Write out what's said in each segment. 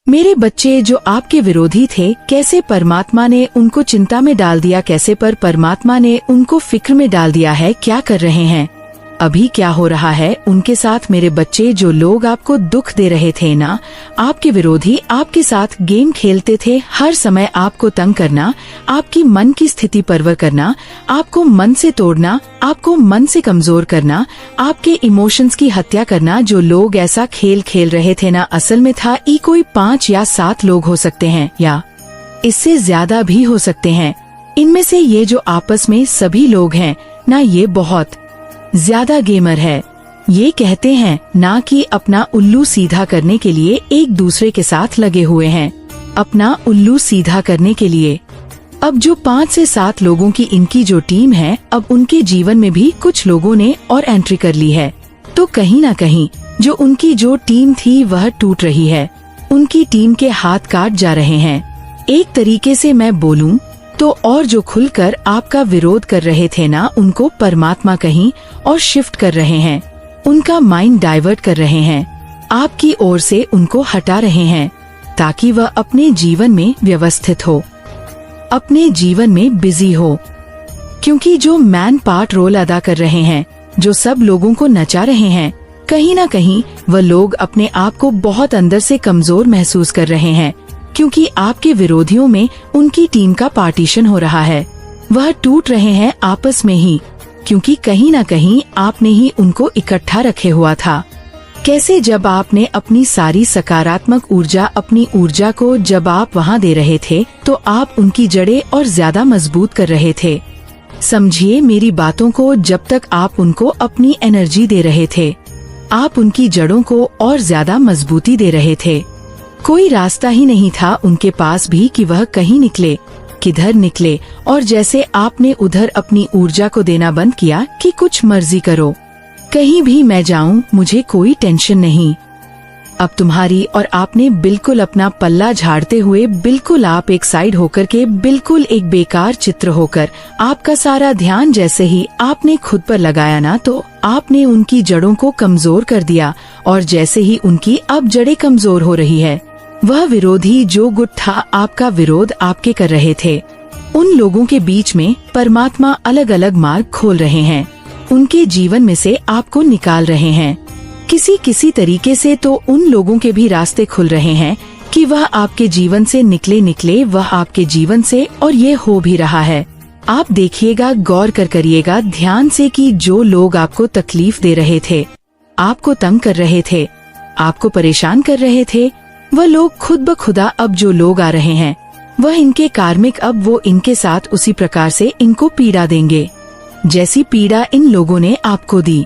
मेरे बच्चे जो आपके विरोधी थे, कैसे परमात्मा ने उनको चिंता में डाल दिया, कैसे पर परमात्मा ने उनको फिक्र में डाल दिया है। क्या कर रहे हैं अभी, क्या हो रहा है उनके साथ। मेरे बच्चे जो लोग आपको दुख दे रहे थे ना, आपके विरोधी आपके साथ गेम खेलते थे, हर समय आपको तंग करना, आपकी मन की स्थिति परवर करना, आपको मन से तोड़ना, आपको मन से कमजोर करना, आपके इमोशंस की हत्या करना। जो लोग ऐसा खेल खेल रहे थे ना, असल में था ये कोई 5 या 7 लोग हो सकते हैं, या इससे ज्यादा भी हो सकते हैं। इनमें से ये जो आपस में सभी लोग हैं ना, ये बहुत ज्यादा गेमर है। ये कहते हैं ना कि अपना उल्लू सीधा करने के लिए एक दूसरे के साथ लगे हुए हैं, अपना उल्लू सीधा करने के लिए। अब जो 5 से 7 लोगों की इनकी जो टीम है, अब उनके जीवन में भी कुछ लोगों ने और एंट्री कर ली है। तो कहीं ना कहीं जो उनकी जो टीम थी वह टूट रही है, उनकी टीम के हाथ काट जा रहे हैं। एक तरीके से मैं बोलूं तो, और जो खुलकर आपका विरोध कर रहे थे ना, उनको परमात्मा कहीं और शिफ्ट कर रहे हैं, उनका माइंड डाइवर्ट कर रहे हैं, आपकी ओर से उनको हटा रहे हैं, ताकि वह अपने जीवन में व्यवस्थित हो, अपने जीवन में बिजी हो। क्योंकि जो मैन पार्ट रोल अदा कर रहे हैं, जो सब लोगों को नचा रहे हैं, कहीं ना कहीं वह लोग अपने आप को बहुत अंदर से कमजोर महसूस कर रहे हैं, क्योंकि आपके विरोधियों में उनकी टीम का पार्टीशन हो रहा है। वह टूट रहे हैं आपस में ही, क्योंकि कहीं ना कहीं आपने ही उनको इकट्ठा रखे हुआ था। कैसे जब आपने अपनी सारी सकारात्मक ऊर्जा, अपनी ऊर्जा को जब आप वहाँ दे रहे थे, तो आप उनकी जड़ें और ज्यादा मजबूत कर रहे थे। समझिए मेरी बातों को, जब तक आप उनको अपनी एनर्जी दे रहे थे, आप उनकी जड़ों को और ज्यादा मजबूती दे रहे थे। कोई रास्ता ही नहीं था उनके पास भी कि वह कहीं निकले, किधर निकले। और जैसे आपने उधर अपनी ऊर्जा को देना बंद किया कि कुछ मर्जी करो, कहीं भी मैं जाऊं, मुझे कोई टेंशन नहीं। अब तुम्हारी और आपने बिल्कुल अपना पल्ला झाड़ते हुए, बिल्कुल आप एक साइड होकर के, बिल्कुल एक बेकार चित्र होकर, आपका सारा ध्यान जैसे ही आपने खुद पर लगाया ना, तो आपने उनकी जड़ों को कमजोर कर दिया। और जैसे ही उनकी अब जड़ें कमजोर हो रही है, वह विरोधी जो गुट था आपका विरोध आपके कर रहे थे, उन लोगों के बीच में परमात्मा अलग अलग मार्ग खोल रहे हैं, उनके जीवन में से आपको निकाल रहे हैं। किसी तरीके से तो उन लोगों के भी रास्ते खुल रहे हैं कि वह आपके जीवन से निकले, वह आपके जीवन से, और ये हो भी रहा है। आप देखिएगा, गौर करिएगा ध्यान से कि जो लोग आपको तकलीफ दे रहे थे, आपको तंग कर रहे थे, आपको परेशान कर रहे थे, वह लोग खुद ब खुदा अब जो लोग आ रहे हैं, वह इनके कार्मिक, अब वो इनके साथ उसी प्रकार से इनको पीड़ा देंगे जैसी पीड़ा इन लोगों ने आपको दी।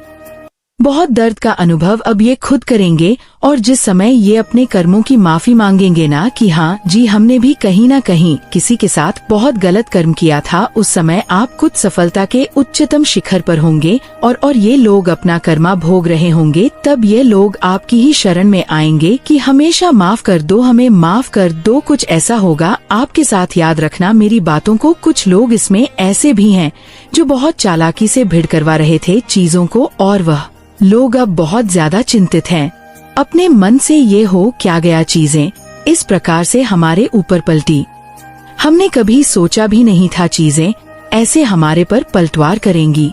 बहुत दर्द का अनुभव अब ये खुद करेंगे, और जिस समय ये अपने कर्मों की माफी मांगेंगे ना कि हाँ जी, हमने भी कहीं ना कहीं किसी के साथ बहुत गलत कर्म किया था, उस समय आप कुछ सफलता के उच्चतम शिखर पर होंगे, और ये लोग अपना कर्मा भोग रहे होंगे। तब ये लोग आपकी ही शरण में आएंगे कि हमेशा माफ कर दो, हमें माफ कर दो। कुछ ऐसा होगा आपके साथ। याद रखना मेरी बातों को। कुछ लोग इसमें ऐसे भी हैं जो बहुत चालाकी से भिड़ करवा रहे थे चीजों को, और वह लोग अब बहुत ज्यादा चिंतित हैं। अपने मन से ये हो क्या गया, चीजें इस प्रकार से हमारे ऊपर पलटी। हमने कभी सोचा भी नहीं था चीजें ऐसे हमारे पर पलटवार करेंगी।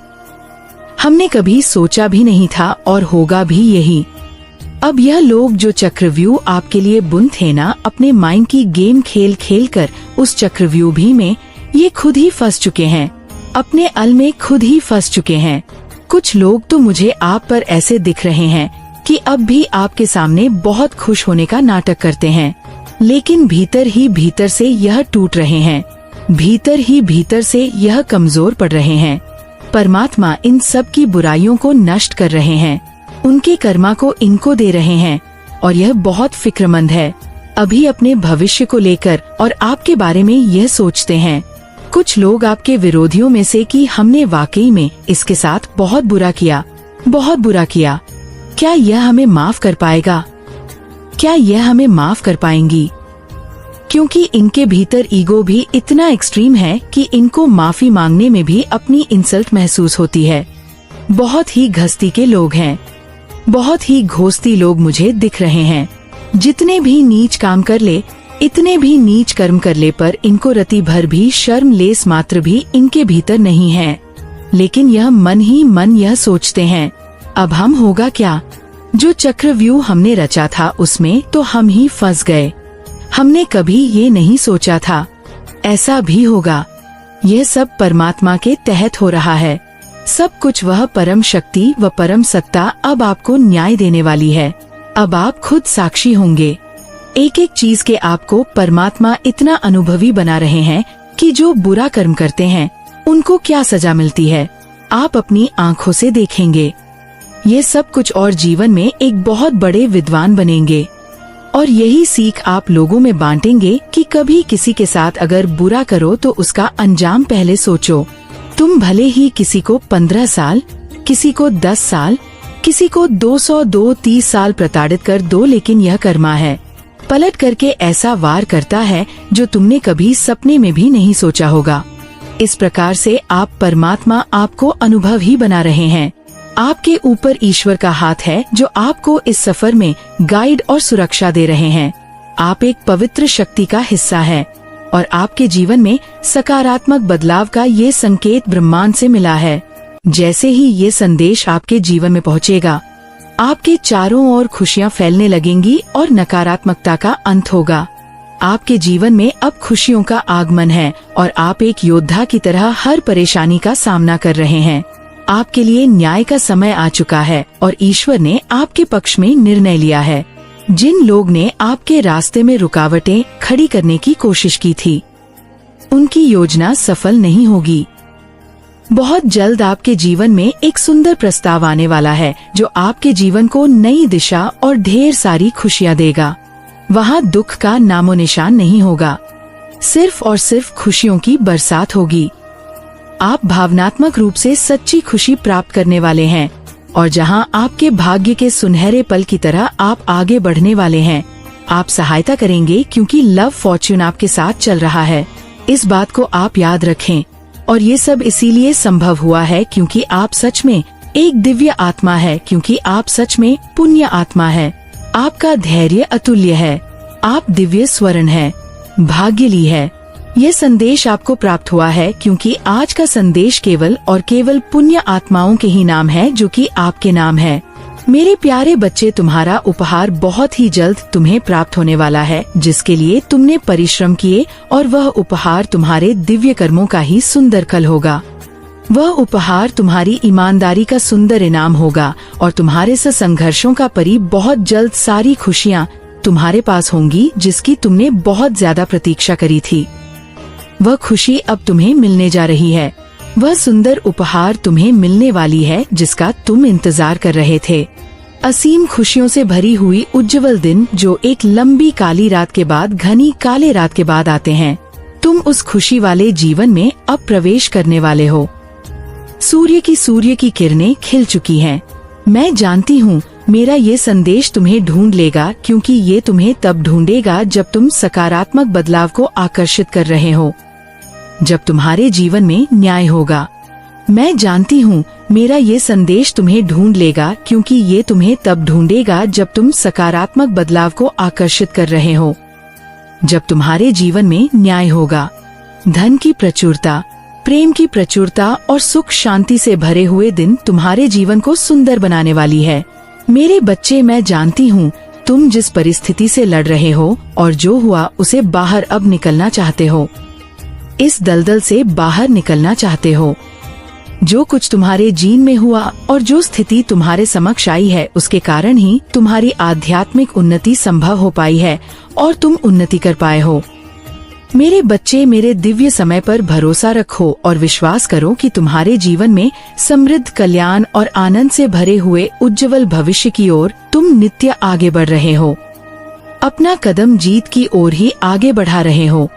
हमने कभी सोचा भी नहीं था, और होगा भी यही। अब यह लोग जो चक्रव्यूह आपके लिए बुन थे ना, अपने माइंड की गेम खेल खेल कर उस चक्रव्यूह भी में ये खुद ही फंस चुके हैं, अपने अल में खुद ही फंस चुके हैं। कुछ लोग तो मुझे आप पर ऐसे दिख रहे हैं कि अब भी आपके सामने बहुत खुश होने का नाटक करते हैं, लेकिन भीतर ही भीतर से यह टूट रहे हैं, भीतर ही भीतर से यह कमजोर पड़ रहे हैं। परमात्मा इन सब की बुराइयों को नष्ट कर रहे हैं, उनके कर्मा को इनको दे रहे हैं, और यह बहुत फिक्रमंद है। अभी अपने भविष्य को लेकर और आपके बारे में यह सोचते हैं कुछ लोग आपके विरोधियों में से कि हमने वाकई में इसके साथ बहुत बुरा किया, बहुत बुरा किया। क्या यह हमें माफ कर पाएगा? क्या यह हमें माफ कर पाएंगी? क्योंकि इनके भीतर ईगो भी इतना एक्सट्रीम है कि इनको माफी मांगने में भी अपनी इंसल्ट महसूस होती है। बहुत ही घस्ती के लोग हैं, बहुत ही घोस्ती लोग मुझे दिख रहे हैं। जितने भी नीच काम कर ले, इतने भी नीच कर्म कर ले, पर इनको रति भर भी शर्म लेस मात्र भी इनके भीतर नहीं है। लेकिन यह मन ही मन यह सोचते हैं, अब हम होगा क्या? जो चक्रव्यूह हमने रचा था उसमें तो हम ही फंस गए। हमने कभी ये नहीं सोचा था ऐसा भी होगा। यह सब परमात्मा के तहत हो रहा है। सब कुछ वह परम शक्ति व परम सत्ता अब आपको न्याय देने वाली है। अब आप खुद साक्षी होंगे। एक एक चीज के आपको परमात्मा इतना अनुभवी बना रहे हैं कि जो बुरा कर्म करते हैं उनको क्या सजा मिलती है, आप अपनी आँखों से देखेंगे। ये सब कुछ और जीवन में एक बहुत बड़े विद्वान बनेंगे। और यही सीख आप लोगों में बांटेंगे कि कभी किसी के साथ अगर बुरा करो तो उसका अंजाम पहले सोचो। तुम भले ही किसी को 15 साल, किसी को 10 साल, किसी को 230 साल प्रताड़ित कर दो, लेकिन यह कर्मा है, पलट करके ऐसा वार करता है जो तुमने कभी सपने में भी नहीं सोचा होगा। इस प्रकार से आप परमात्मा आपको अनुभव ही बना रहे हैं। आपके ऊपर ईश्वर का हाथ है जो आपको इस सफर में गाइड और सुरक्षा दे रहे हैं। आप एक पवित्र शक्ति का हिस्सा है और आपके जीवन में सकारात्मक बदलाव का ये संकेत ब्रह्मांड से मिला है। जैसे ही ये संदेश आपके जीवन में पहुंचेगा, आपके चारों ओर खुशियां फैलने लगेंगी और नकारात्मकता का अंत होगा। आपके जीवन में अब खुशियों का आगमन है और आप एक योद्धा की तरह हर परेशानी का सामना कर रहे हैं। आपके लिए न्याय का समय आ चुका है और ईश्वर ने आपके पक्ष में निर्णय लिया है। जिन लोग ने आपके रास्ते में रुकावटें खड़ी करने की कोशिश की थी, उनकी योजना सफल नहीं होगी। बहुत जल्द आपके जीवन में एक सुंदर प्रस्ताव आने वाला है जो आपके जीवन को नई दिशा और ढेर सारी खुशियां देगा। वहाँ दुख का नामो निशान नहीं होगा, सिर्फ और सिर्फ खुशियों की बरसात होगी। आप भावनात्मक रूप से सच्ची खुशी प्राप्त करने वाले हैं और जहां आपके भाग्य के सुनहरे पल की तरह आप आगे बढ़ने वाले हैं। आप सहायता करेंगे क्योंकि लव फॉर्च्यून आपके साथ चल रहा है। इस बात को आप याद रखें। और ये सब इसीलिए संभव हुआ है क्योंकि आप सच में एक दिव्य आत्मा है, क्योंकि आप सच में पुण्य आत्मा है। आपका धैर्य अतुल्य है। आप दिव्य स्वर्ण है, भाग्यली है। ये संदेश आपको प्राप्त हुआ है क्योंकि आज का संदेश केवल और केवल पुण्य आत्माओं के ही नाम है जो कि आपके नाम है। मेरे प्यारे बच्चे, तुम्हारा उपहार बहुत ही जल्द तुम्हें प्राप्त होने वाला है, जिसके लिए तुमने परिश्रम किए, और वह उपहार तुम्हारे दिव्य कर्मों का ही सुंदर कल होगा। वह उपहार तुम्हारी ईमानदारी का सुंदर इनाम होगा और तुम्हारे से संघर्षों का परी बहुत जल्द सारी खुशियाँ तुम्हारे पास होंगी जिसकी तुमने बहुत ज्यादा प्रतीक्षा करी थी। वह खुशी अब तुम्हें मिलने जा रही है। वह सुंदर उपहार तुम्हें मिलने वाली है जिसका तुम इंतजार कर रहे थे। असीम खुशियों से भरी हुई उज्जवल दिन जो एक लंबी काली रात के बाद घनी काले रात के बाद आते हैं। तुम उस खुशी वाले जीवन में अब प्रवेश करने वाले हो। सूर्य की किरणें खिल चुकी हैं। मैं जानती हूँ मेरा ये संदेश तुम्हें ढूंढ लेगा, क्योंकि ये तुम्हें तब ढूंढेगा जब तुम सकारात्मक बदलाव को आकर्षित कर रहे हो, जब तुम्हारे जीवन में न्याय होगा। मैं जानती हूँ मेरा ये संदेश तुम्हें ढूंढ लेगा, क्योंकि ये तुम्हें तब ढूंढेगा जब तुम सकारात्मक बदलाव को आकर्षित कर रहे हो, जब तुम्हारे जीवन में न्याय होगा। धन की प्रचुरता, प्रेम की प्रचुरता और सुख शांति से भरे हुए दिन तुम्हारे जीवन को सुंदर बनाने वाली है। मेरे बच्चे, मैं जानती हूँ तुम जिस परिस्थिति से लड़ रहे हो और जो हुआ उसे बाहर अब निकलना चाहते हो। इस दलदल से बाहर निकलना चाहते हो। जो कुछ तुम्हारे जीवन में हुआ और जो स्थिति तुम्हारे समक्ष आई है, उसके कारण ही तुम्हारी आध्यात्मिक उन्नति संभव हो पाई है और तुम उन्नति कर पाए हो। मेरे बच्चे, मेरे दिव्य समय पर भरोसा रखो और विश्वास करो कि तुम्हारे जीवन में समृद्ध, कल्याण और आनंद से भरे हुए उज्जवल भविष्य की ओर तुम नित्य आगे बढ़ रहे हो। अपना कदम जीत की ओर ही आगे बढ़ा रहे हो।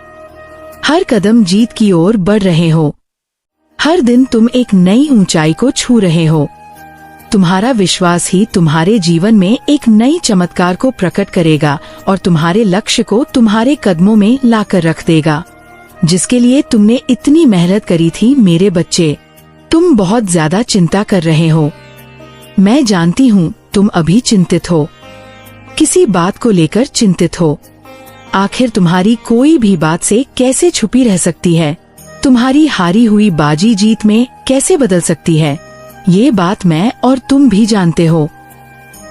हर कदम जीत की ओर बढ़ रहे हो। हर दिन तुम एक नई ऊंचाई को छू रहे हो। तुम्हारा विश्वास ही तुम्हारे जीवन में एक नई चमत्कार को प्रकट करेगा और तुम्हारे लक्ष्य को तुम्हारे कदमों में लाकर रख देगा, जिसके लिए तुमने इतनी मेहनत करी थी। मेरे बच्चे, तुम बहुत ज्यादा चिंता कर रहे हो। मैं जानती हूँ तुम अभी चिंतित हो। किसी बात को लेकर चिंतित हो। आखिर तुम्हारी कोई भी बात से कैसे छुपी रह सकती है? तुम्हारी हारी हुई बाजी जीत में कैसे बदल सकती है? ये बात मैं और तुम भी जानते हो।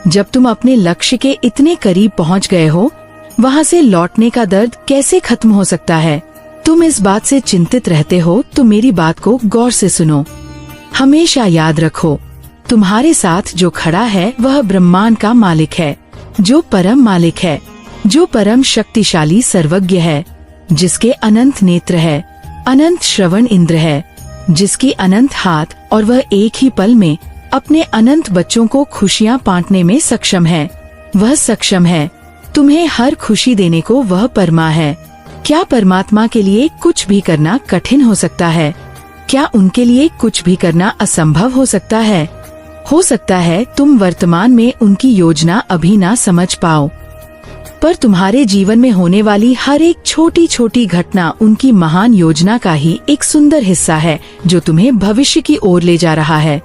जब तुम अपने लक्ष्य के इतने करीब पहुंच गए हो, वहां से लौटने का दर्द कैसे खत्म हो सकता है? तुम इस बात से चिंतित रहते हो तो मेरी बात को गौर से सुनो। हमेशा याद रखो, तुम्हारे साथ जो खड़ा है वह ब्रह्मांड का मालिक है, जो परम मालिक है, जो परम शक्तिशाली सर्वज्ञ है, जिसके अनंत नेत्र है, अनंत श्रवण इंद्र है, जिसकी अनंत हाथ और वह एक ही पल में अपने अनंत बच्चों को खुशियाँ बांटने में सक्षम है। वह सक्षम है तुम्हें हर खुशी देने को। वह परमा है। क्या परमात्मा के लिए कुछ भी करना कठिन हो सकता है? क्या उनके लिए कुछ भी करना असंभव हो सकता है? हो सकता है तुम वर्तमान में उनकी योजना अभी ना समझ पाओ, पर तुम्हारे जीवन में होने वाली हर एक छोटी छोटी घटना उनकी महान योजना का ही एक सुंदर हिस्सा है, जो तुम्हें भविष्य की ओर ले जा रहा है।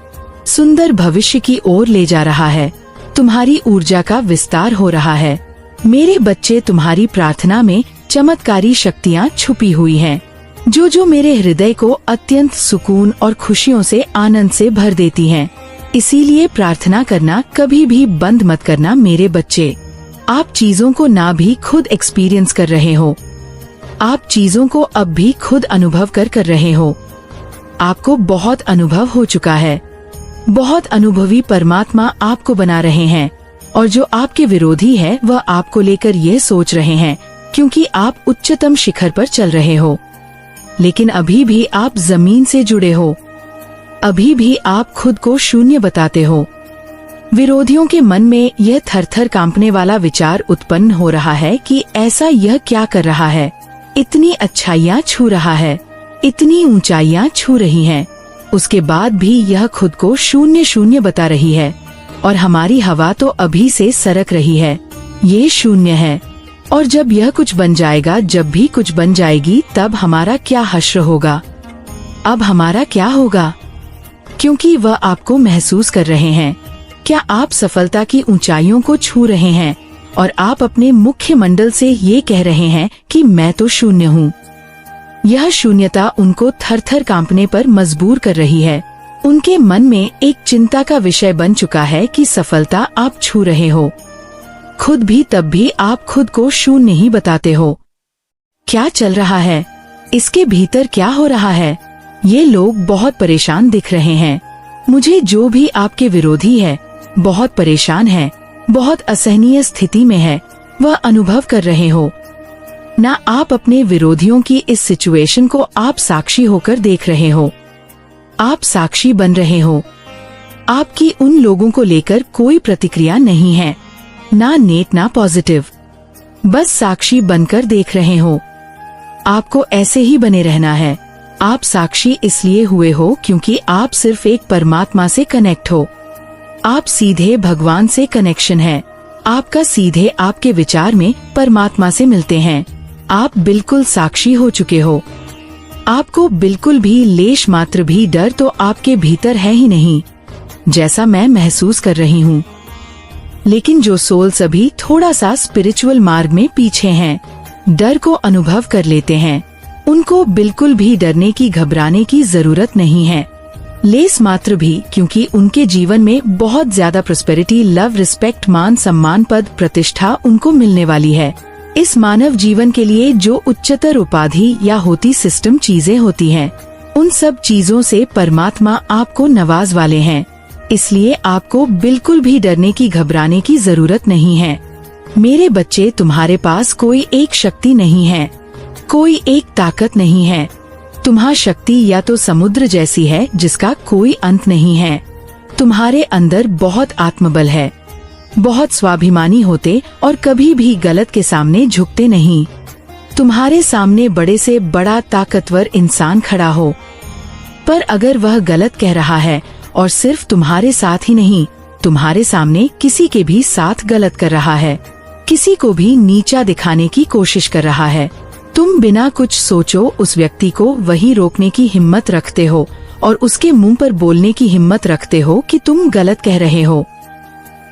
सुंदर भविष्य की ओर ले जा रहा है। तुम्हारी ऊर्जा का विस्तार हो रहा है। मेरे बच्चे, तुम्हारी प्रार्थना में चमत्कारी शक्तियाँ छुपी हुई हैं, जो मेरे हृदय को अत्यंत सुकून और खुशियों से आनंद से भर देती हैं। इसीलिए प्रार्थना करना कभी भी बंद मत करना मेरे बच्चे। आप चीजों को ना भी खुद एक्सपीरियंस कर रहे हो, आप चीजों को अब भी खुद अनुभव कर रहे हो। आपको बहुत अनुभव हो चुका है। बहुत अनुभवी परमात्मा आपको बना रहे हैं, और जो आपके विरोधी है वह आपको लेकर यह सोच रहे हैं, क्योंकि आप उच्चतम शिखर पर चल रहे हो, लेकिन अभी भी आप जमीन से जुड़े हो। अभी भी आप खुद को शून्य बताते हो। विरोधियों के मन में यह थरथर कांपने वाला विचार उत्पन्न हो रहा है कि ऐसा यह क्या कर रहा है? इतनी अच्छाइयाँ छू रहा है, इतनी ऊंचाइयाँ छू रही हैं, उसके बाद भी यह खुद को शून्य शून्य बता रही है, और हमारी हवा तो अभी से सरक रही है। ये शून्य है, और जब यह कुछ बन जाएगा, जब भी कुछ बन जाएगी, तब हमारा क्या हश्र होगा? अब हमारा क्या होगा? क्योंकि वह आपको महसूस कर रहे हैं। क्या आप सफलता की ऊंचाइयों को छू रहे हैं, और आप अपने मुख्य मंडल से ये कह रहे हैं कि मैं तो शून्य हूँ? यह शून्यता उनको थरथर कांपने पर मजबूर कर रही है। उनके मन में एक चिंता का विषय बन चुका है कि सफलता आप छू रहे हो, खुद भी, तब भी आप खुद को शून्य ही बताते हो। क्या चल रहा है? इसके भीतर क्या हो रहा है? ये लोग बहुत परेशान दिख रहे हैं। मुझे जो भी आपके विरोधी है बहुत परेशान है, बहुत असहनीय स्थिति में है, वह अनुभव कर रहे हो ना। आप अपने विरोधियों की इस सिचुएशन को आप साक्षी होकर देख रहे हो। आप साक्षी बन रहे हो। आपकी उन लोगों को लेकर कोई प्रतिक्रिया नहीं है, ना नेट ना पॉजिटिव, बस साक्षी बनकर देख रहे हो। आपको ऐसे ही बने रहना है। आप साक्षी इसलिए हुए हो क्योंकि आप सिर्फ एक परमात्मा से कनेक्ट हो। आप सीधे भगवान से कनेक्शन है। आपका सीधे आपके विचार में परमात्मा से मिलते हैं। आप बिल्कुल साक्षी हो चुके हो। आपको बिल्कुल भी लेश मात्र भी डर तो आपके भीतर है ही नहीं, जैसा मैं महसूस कर रही हूँ। लेकिन जो सोल्स अभी थोड़ा सा स्पिरिचुअल मार्ग में पीछे हैं, डर को अनुभव कर लेते हैं, उनको बिल्कुल भी डरने की, घबराने की जरूरत नहीं है, लेस मात्र भी, क्योंकि उनके जीवन में बहुत ज्यादा प्रोस्पेरिटी, लव, रिस्पेक्ट, मान सम्मान, पद, प्रतिष्ठा उनको मिलने वाली है। इस मानव जीवन के लिए जो उच्चतर उपाधि या होती सिस्टम चीजें होती हैं, उन सब चीजों से परमात्मा आपको नवाज वाले हैं। इसलिए आपको बिल्कुल भी डरने की, घबराने की जरूरत नहीं है। मेरे बच्चे, तुम्हारे पास कोई एक शक्ति नहीं है, कोई एक ताकत नहीं है। तुम्हारी शक्ति या तो समुद्र जैसी है जिसका कोई अंत नहीं है। तुम्हारे अंदर बहुत आत्मबल है, बहुत स्वाभिमानी होते और कभी भी गलत के सामने झुकते नहीं। तुम्हारे सामने बड़े से बड़ा ताकतवर इंसान खड़ा हो, पर अगर वह गलत कह रहा है और सिर्फ तुम्हारे साथ ही नहीं, तुम्हारे सामने किसी के भी साथ गलत कर रहा है, किसी को भी नीचा दिखाने की कोशिश कर रहा है, तुम बिना कुछ सोचो उस व्यक्ति को वही रोकने की हिम्मत रखते हो और उसके मुंह पर बोलने की हिम्मत रखते हो कि तुम गलत कह रहे हो।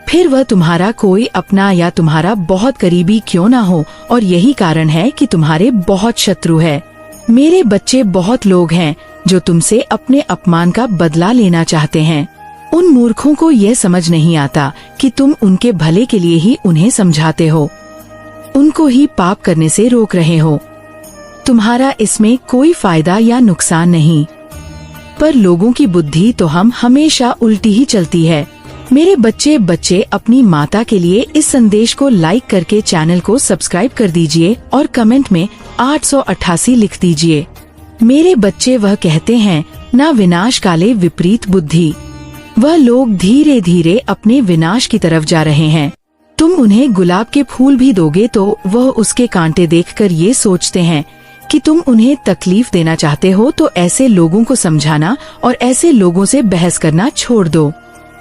फिर वह तुम्हारा कोई अपना या तुम्हारा बहुत करीबी क्यों ना हो, और यही कारण है कि तुम्हारे बहुत शत्रु है। मेरे बच्चे, बहुत लोग हैं जो तुमसे अपने अपमान का बदला लेना चाहते हैं। उन मूर्खों को यह समझ नहीं आता कि तुम उनके भले के लिए ही उन्हें समझाते हो, उनको ही पाप करने से रोक रहे हो। तुम्हारा इसमें कोई फायदा या नुकसान नहीं, पर लोगों की बुद्धि तो हम हमेशा उल्टी ही चलती है। मेरे बच्चे अपनी माता के लिए इस संदेश को लाइक करके चैनल को सब्सक्राइब कर दीजिए और कमेंट में 888 लिख दीजिए। मेरे बच्चे, वह कहते हैं ना विनाश काले विपरीत बुद्धि। वह लोग धीरे धीरे अपने विनाश की तरफ जा रहे हैं। तुम उन्हें गुलाब के फूल भी दोगे तो वह उसके कांटे देखकर ये सोचते हैं कि तुम उन्हें तकलीफ देना चाहते हो, तो ऐसे लोगों को समझाना और ऐसे लोगों से बहस करना छोड़ दो।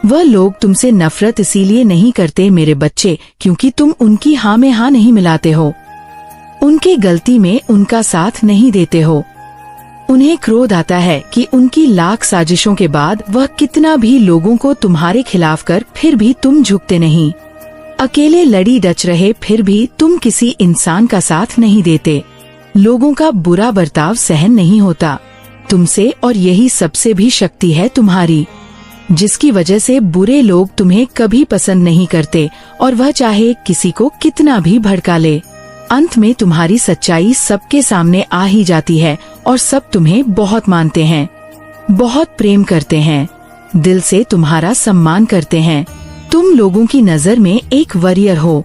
वह लोग तुमसे नफरत इसीलिए नहीं करते मेरे बच्चे, क्योंकि तुम उनकी हाँ में हाँ नहीं मिलाते हो, उनके गलती में उनका साथ नहीं देते हो। उन्हें क्रोध आता है कि उनकी लाख साजिशों के बाद वह कितना भी लोगों को तुम्हारे खिलाफ कर, फिर भी तुम झुकते नहीं। अकेले लड़ी डच रहे, फिर भी तुम किसी इंसान का साथ नहीं देते। लोगों का बुरा बर्ताव सहन नहीं होता तुमसे, और यही सबसे भी शक्ति है तुम्हारी, जिसकी वजह से बुरे लोग तुम्हें कभी पसंद नहीं करते, और वह चाहे किसी को कितना भी भड़का ले। अंत में तुम्हारी सच्चाई सबके सामने आ ही जाती है और सब तुम्हें बहुत मानते हैं, बहुत प्रेम करते हैं, दिल से तुम्हारा सम्मान करते हैं। तुम लोगों की नजर में एक वॉरियर हो।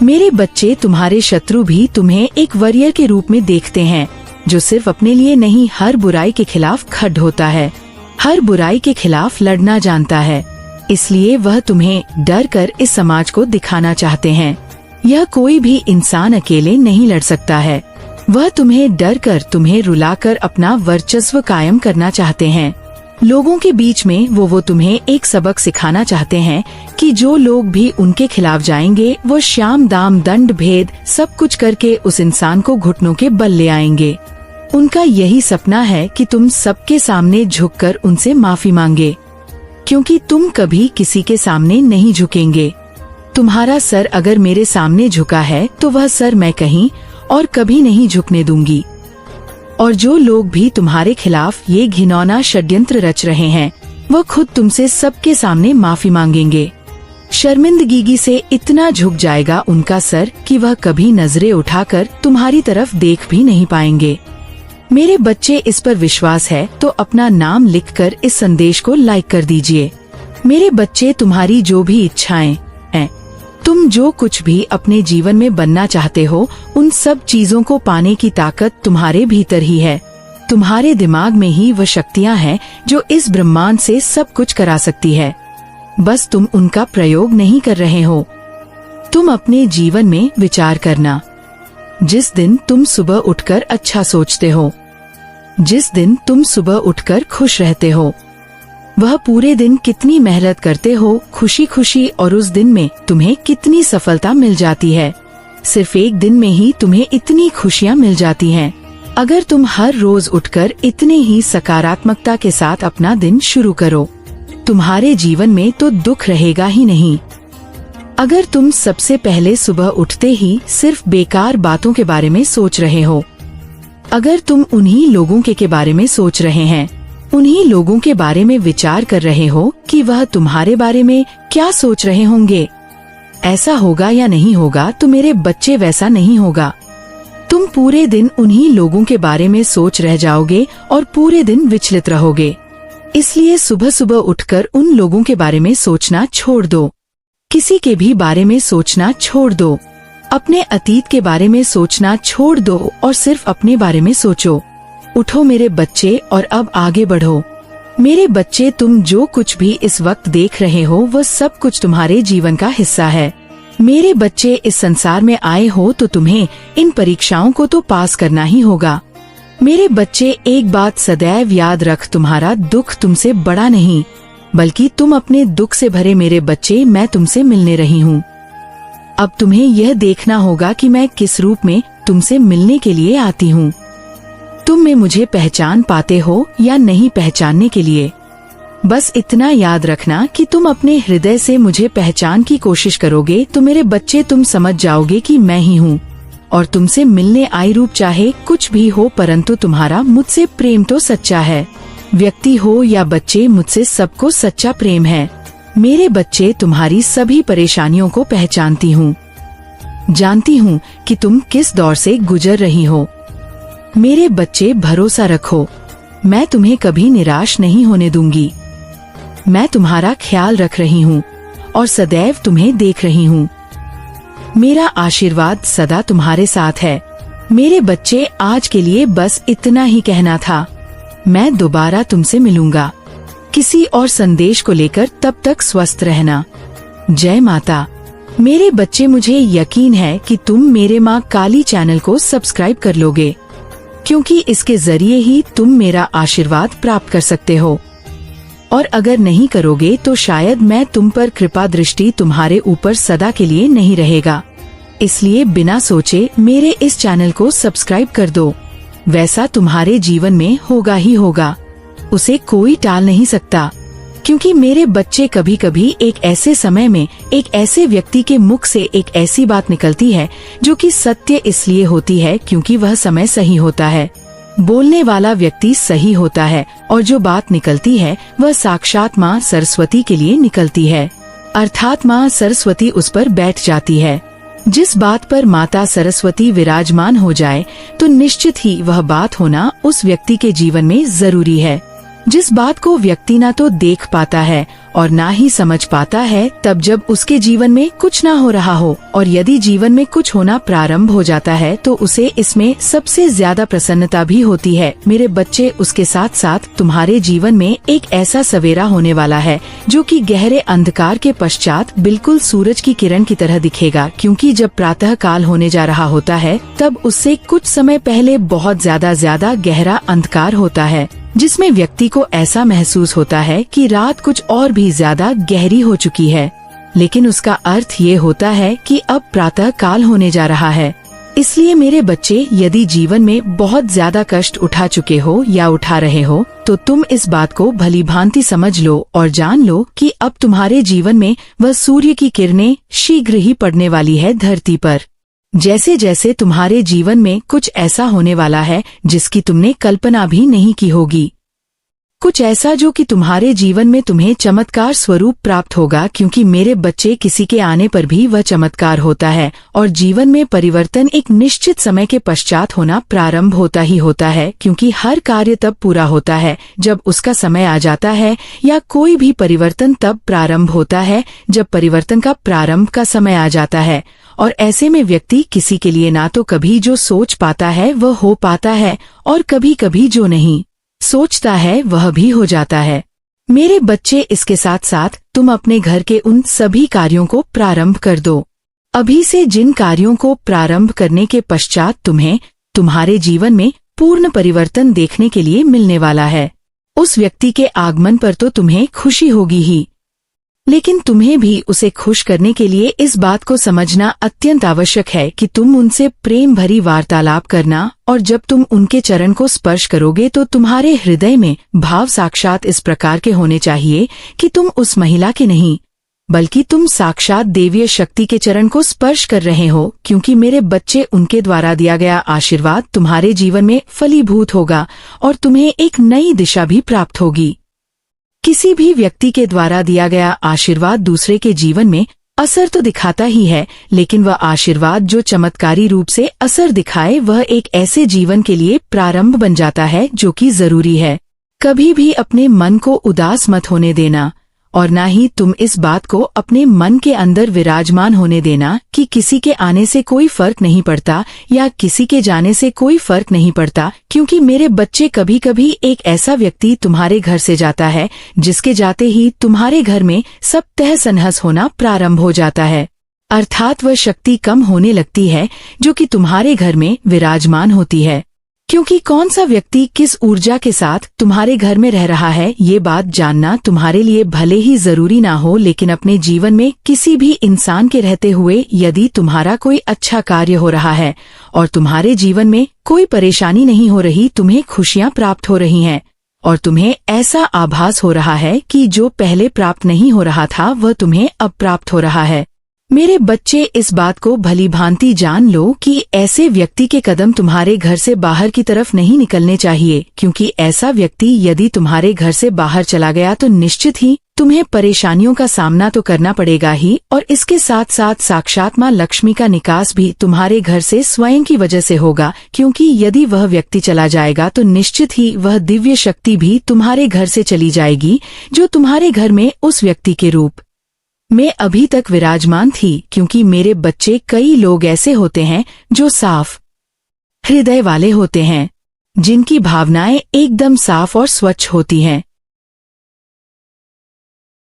मेरे बच्चे, तुम्हारे शत्रु भी तुम्हें एक वॉरियर के रूप में देखते हैं, जो सिर्फ अपने लिए नहीं, हर बुराई के खिलाफ खड़ा होता है, हर बुराई के खिलाफ लड़ना जानता है। इसलिए वह तुम्हें डर कर इस समाज को दिखाना चाहते हैं। यह कोई भी इंसान अकेले नहीं लड़ सकता है। वह तुम्हें डर कर, तुम्हें रुलाकर अपना वर्चस्व कायम करना चाहते हैं। लोगों के बीच में वो तुम्हें एक सबक सिखाना चाहते हैं कि जो लोग भी उनके खिलाफ जाएंगे, वो श्याम दाम दंड भेद सब कुछ करके उस इंसान को घुटनों के बल ले आएंगे। उनका यही सपना है कि तुम सबके सामने झुककर उनसे माफी मांगे, क्योंकि तुम कभी किसी के सामने नहीं झुकेंगे। तुम्हारा सर अगर मेरे सामने झुका है तो वह सर मैं कहीं और कभी नहीं झुकने दूंगी। और जो लोग भी तुम्हारे खिलाफ ये घिनौना षड्यंत्र रच रहे हैं, वह खुद तुमसे सबके सामने माफी मांगेंगे। शर्मिंदगी से इतना झुक जाएगा उनका सर कि वह कभी नजरें उठाकर तुम्हारी तरफ देख भी नहीं पाएंगे। मेरे बच्चे, इस पर विश्वास है तो अपना नाम लिखकर इस संदेश को लाइक कर दीजिए। मेरे बच्चे, तुम्हारी जो भी इच्छाएं हैं, तुम जो कुछ भी अपने जीवन में बनना चाहते हो, उन सब चीजों को पाने की ताकत तुम्हारे भीतर ही है। तुम्हारे दिमाग में ही वह शक्तियां हैं जो इस ब्रह्मांड से सब कुछ करा सकती है। बस तुम उनका प्रयोग नहीं कर रहे हो। तुम अपने जीवन में विचार करना। जिस दिन तुम सुबह उठकर अच्छा सोचते हो, जिस दिन तुम सुबह उठकर खुश रहते हो, वह पूरे दिन कितनी मेहनत करते हो खुशी खुशी, और उस दिन में तुम्हें कितनी सफलता मिल जाती है। सिर्फ एक दिन में ही तुम्हें इतनी खुशियाँ मिल जाती हैं। अगर तुम हर रोज उठकर इतने ही सकारात्मकता के साथ अपना दिन शुरू करो, तुम्हारे जीवन में तो दुख रहेगा ही नहीं। अगर तुम सबसे पहले सुबह उठते ही सिर्फ बेकार बातों के बारे में सोच रहे हो, अगर तुम उन्हीं लोगों के बारे में सोच रहे हैं, उन्हीं लोगों के बारे में विचार कर रहे हो कि वह तुम्हारे बारे में क्या सोच रहे होंगे, ऐसा होगा या नहीं होगा, तो मेरे बच्चे वैसा नहीं होगा। तुम पूरे दिन उन्हीं लोगों के बारे में सोच रह जाओगे और पूरे दिन विचलित रहोगे। इसलिए सुबह सुबह उठकर उन लोगों के बारे में सोचना छोड़ दो, किसी के भी बारे में सोचना छोड़ दो, अपने अतीत के बारे में सोचना छोड़ दो और सिर्फ अपने बारे में सोचो। उठो मेरे बच्चे और अब आगे बढ़ो। मेरे बच्चे, तुम जो कुछ भी इस वक्त देख रहे हो वह सब कुछ तुम्हारे जीवन का हिस्सा है। मेरे बच्चे, इस संसार में आए हो तो तुम्हें इन परीक्षाओं को तो पास करना ही होगा। मेरे बच्चे, एक बात सदैव याद रख, तुम्हारा दुख तुमसे बड़ा नहीं, बल्कि तुम अपने दुख से भरे। मेरे बच्चे, मैं तुमसे मिलने रही हूँ। अब तुम्हें यह देखना होगा कि मैं किस रूप में तुमसे मिलने के लिए आती हूँ। तुम में मुझे पहचान पाते हो या नहीं पहचानने के लिए। बस इतना याद रखना कि तुम अपने हृदय से मुझे पहचान की कोशिश करोगे तो मेरे बच्चे तुम समझ जाओगे कि मैं ही हूँ, और तुमसे मिलने आई रूप चाहे कुछ भी हो, परंतु तुम्हारा मुझसे प्रेम तो सच्चा है। व्यक्ति हो या बच्चे, मुझसे सबको सच्चा प्रेम है। मेरे बच्चे, तुम्हारी सभी परेशानियों को पहचानती हूँ, जानती हूँ कि तुम किस दौर से गुजर रही हो। मेरे बच्चे, भरोसा रखो, मैं तुम्हें कभी निराश नहीं होने दूंगी। मैं तुम्हारा ख्याल रख रही हूँ और सदैव तुम्हें देख रही हूँ। मेरा आशीर्वाद सदा तुम्हारे साथ है। मेरे बच्चे, आज के लिए बस इतना ही कहना था। मैं दोबारा तुमसे मिलूंगा किसी और संदेश को लेकर। तब तक स्वस्थ रहना। जय माता। मेरे बच्चे, मुझे यकीन है कि तुम मेरे माँ काली चैनल को सब्सक्राइब कर लोगे, क्योंकि इसके जरिए ही तुम मेरा आशीर्वाद प्राप्त कर सकते हो। और अगर नहीं करोगे तो शायद मैं तुम पर कृपा दृष्टि तुम्हारे ऊपर सदा के लिए नहीं रहेगा। इसलिए बिना सोचे मेरे इस चैनल को सब्सक्राइब कर दो। वैसा तुम्हारे जीवन में होगा ही होगा, उसे कोई टाल नहीं सकता। क्योंकि मेरे बच्चे, कभी कभी एक ऐसे समय में एक ऐसे व्यक्ति के मुख से एक ऐसी बात निकलती है जो कि सत्य इसलिए होती है क्योंकि वह समय सही होता है। बोलने वाला व्यक्ति सही होता है और जो बात निकलती है वह साक्षात माँ सरस्वती के लिए निकलती है, अर्थात माँ सरस्वती उस पर बैठ जाती है। जिस बात पर माता सरस्वती विराजमान हो जाए तो निश्चित ही वह बात होना उस व्यक्ति के जीवन में जरूरी है। जिस बात को व्यक्ति ना तो देख पाता है और ना ही समझ पाता है, तब जब उसके जीवन में कुछ ना हो रहा हो और यदि जीवन में कुछ होना प्रारंभ हो जाता है तो उसे इसमें सबसे ज्यादा प्रसन्नता भी होती है। मेरे बच्चे, उसके साथ साथ तुम्हारे जीवन में एक ऐसा सवेरा होने वाला है जो कि गहरे अंधकार के पश्चात बिल्कुल सूरज की किरण की तरह दिखेगा। क्योंकि जब प्रातः काल होने जा रहा होता है तब उससे कुछ समय पहले बहुत ज्यादा गहरा अंधकार होता है, जिसमें व्यक्ति को ऐसा महसूस होता है कि रात कुछ और भी ज्यादा गहरी हो चुकी है। लेकिन उसका अर्थ ये होता है कि अब प्रातः काल होने जा रहा है। इसलिए मेरे बच्चे, यदि जीवन में बहुत ज्यादा कष्ट उठा चुके हो या उठा रहे हो तो तुम इस बात को भली भांति समझ लो और जान लो कि अब तुम्हारे जीवन में वह सूर्य की किरणें शीघ्र ही पड़ने वाली है धरती पर। जैसे जैसे तुम्हारे जीवन में कुछ ऐसा होने वाला है जिसकी तुमने कल्पना भी नहीं की होगी, कुछ ऐसा जो कि तुम्हारे जीवन में तुम्हें चमत्कार स्वरूप प्राप्त होगा। क्योंकि मेरे बच्चे, किसी के आने पर भी वह चमत्कार होता है और जीवन में परिवर्तन एक निश्चित समय के पश्चात होना प्रारंभ होता ही होता है। क्योंकि हर कार्य तब पूरा होता है जब उसका समय आ जाता है, या कोई भी परिवर्तन तब प्रारंभ होता है जब परिवर्तन का प्रारंभ का समय आ जाता है। और ऐसे में व्यक्ति किसी के लिए ना तो कभी जो सोच पाता है वह हो पाता है और कभी कभी जो नहीं सोचता है वह भी हो जाता है। मेरे बच्चे, इसके साथ साथ तुम अपने घर के उन सभी कार्यों को प्रारंभ कर दो। अभी से जिन कार्यों को प्रारंभ करने के पश्चात तुम्हें तुम्हारे जीवन में पूर्ण परिवर्तन देखने के लिए मिलने वाला है। उस व्यक्ति के आगमन पर तो तुम्हें खुशी होगी ही, लेकिन तुम्हें भी उसे खुश करने के लिए इस बात को समझना अत्यंत आवश्यक है कि तुम उनसे प्रेम भरी वार्तालाप करना, और जब तुम उनके चरण को स्पर्श करोगे तो तुम्हारे हृदय में भाव साक्षात इस प्रकार के होने चाहिए कि तुम उस महिला के नहीं बल्कि तुम साक्षात देवीय शक्ति के चरण को स्पर्श कर रहे हो। क्योंकि मेरे बच्चे, उनके द्वारा दिया गया आशीर्वाद तुम्हारे जीवन में फलीभूत होगा और तुम्हें एक नई दिशा भी प्राप्त होगी। किसी भी व्यक्ति के द्वारा दिया गया आशीर्वाद दूसरे के जीवन में असर तो दिखाता ही है, लेकिन वह आशीर्वाद जो चमत्कारी रूप से असर दिखाए वह एक ऐसे जीवन के लिए प्रारंभ बन जाता है जो कि जरूरी है। कभी भी अपने मन को उदास मत होने देना, और ना ही तुम इस बात को अपने मन के अंदर विराजमान होने देना कि किसी के आने से कोई फर्क नहीं पड़ता या किसी के जाने से कोई फर्क नहीं पड़ता। क्योंकि मेरे बच्चे, कभी कभी एक ऐसा व्यक्ति तुम्हारे घर से जाता है जिसके जाते ही तुम्हारे घर में सब तहस नहस होना प्रारंभ हो जाता है, अर्थात वह शक्ति कम होने लगती है जो कि तुम्हारे घर में विराजमान होती है। क्योंकि कौन सा व्यक्ति किस ऊर्जा के साथ तुम्हारे घर में रह रहा है ये बात जानना तुम्हारे लिए भले ही जरूरी ना हो, लेकिन अपने जीवन में किसी भी इंसान के रहते हुए यदि तुम्हारा कोई अच्छा कार्य हो रहा है और तुम्हारे जीवन में कोई परेशानी नहीं हो रही, तुम्हें खुशियां प्राप्त हो रही हैं, और तुम्हें ऐसा आभास हो रहा है कि जो पहले प्राप्त नहीं हो रहा था वह तुम्हें अब प्राप्त हो रहा है। मेरे बच्चे, इस बात को भली भांति जान लो कि ऐसे व्यक्ति के कदम तुम्हारे घर से बाहर की तरफ नहीं निकलने चाहिए, क्योंकि ऐसा व्यक्ति यदि तुम्हारे घर से बाहर चला गया तो निश्चित ही तुम्हें परेशानियों का सामना तो करना पड़ेगा ही, और इसके साथ साथ साक्षात मां लक्ष्मी का निकास भी तुम्हारे घर से स्वयं की वजह से होगा, क्योंकि यदि वह व्यक्ति चला जाएगा तो निश्चित ही वह दिव्य शक्ति भी तुम्हारे घर से चली जाएगी, जो तुम्हारे घर में उस व्यक्ति के रूप में अभी तक विराजमान थी। क्योंकि मेरे बच्चे, कई लोग ऐसे होते हैं जो साफ हृदय वाले होते हैं, जिनकी भावनाएं एकदम साफ और स्वच्छ होती हैं।